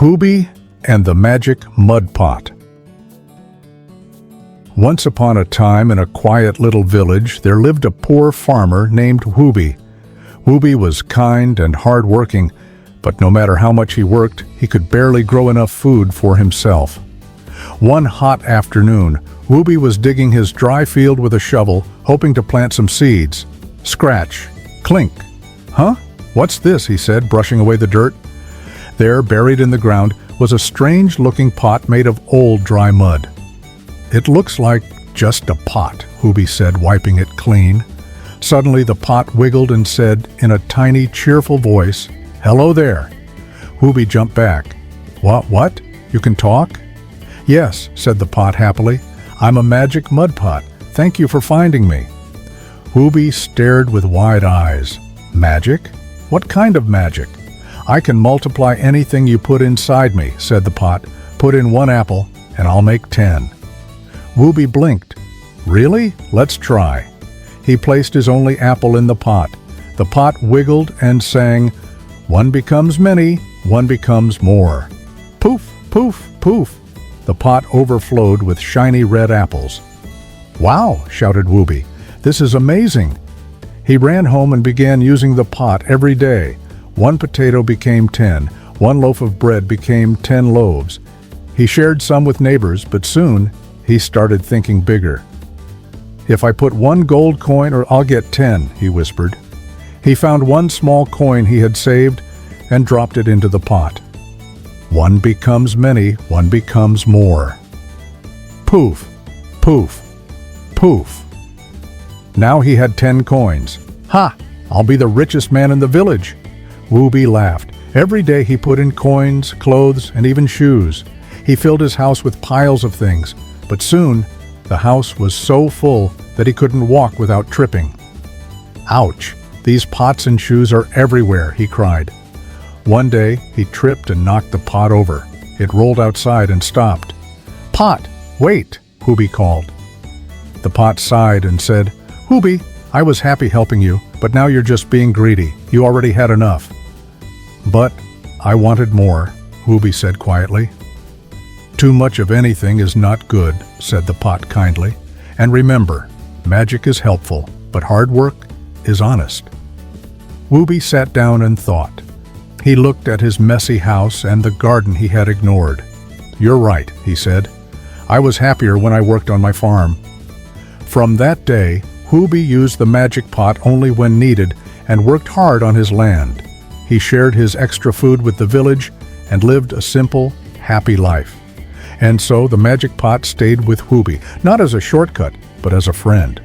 Whoopy and the Magic Mud Pot. Once upon a time, in a quiet little village, there lived a poor farmer named Whoopy. Whoopy was kind and hard-working, but no matter how much he worked, he could barely grow enough food for himself. One hot afternoon, Whoopy was digging his dry field with a shovel, hoping to plant some seeds. Scratch. Clink. "Huh? What's this?" he said, brushing away the dirt. There, buried in the ground, was a strange-looking pot made of old dry mud. "It looks like just a pot," Whoopy said, wiping it clean. Suddenly the pot wiggled and said, in a tiny, cheerful voice, "Hello there." Whoopy jumped back. What? You can talk?" "Yes," said the pot happily. "I'm a magic mud pot. Thank you for finding me." Whoopy stared with wide eyes. "Magic? What kind of magic?" "I can multiply anything you put inside me," said the pot. "Put in 1 apple, and I'll make 10. Whoopy blinked. "Really? Let's try." He placed his only apple in the pot. The pot wiggled and sang, "One becomes many, one becomes more." Poof, poof, poof. The pot overflowed with shiny red apples. "Wow!" shouted Whoopy. "This is amazing." He ran home and began using the pot every day. 1 potato became 10. 1 loaf of bread became 10 loaves. He shared some with neighbors, but soon he started thinking bigger. "If I put 1 gold coin, or I'll get 10, he whispered. He found 1 small coin he had saved and dropped it into the pot. One becomes many, one becomes more. Poof, poof, poof. Now he had 10 coins. "Ha! I'll be the richest man in the village." Whoopy laughed. Every day he put in coins, clothes, and even shoes. He filled his house with piles of things, but soon the house was so full that he couldn't walk without tripping. "Ouch! These pots and shoes are everywhere," he cried. One day he tripped and knocked the pot over. It rolled outside and stopped. "Pot, wait!" Whoopy called. The pot sighed and said, "Whoopy, I was happy helping you, but now you're just being greedy. You already had enough." "But I wanted more," Whoopy said quietly. "Too much of anything is not good," said the pot kindly. "And remember, magic is helpful, but hard work is honest." Whoopy sat down and thought. He looked at his messy house and the garden he had ignored. "You're right," he said. "I was happier when I worked on my farm." From that day, Whoopy used the magic pot only when needed and worked hard on his land. He shared his extra food with the village and lived a simple, happy life. And so the magic pot stayed with Whoopy, not as a shortcut, but as a friend.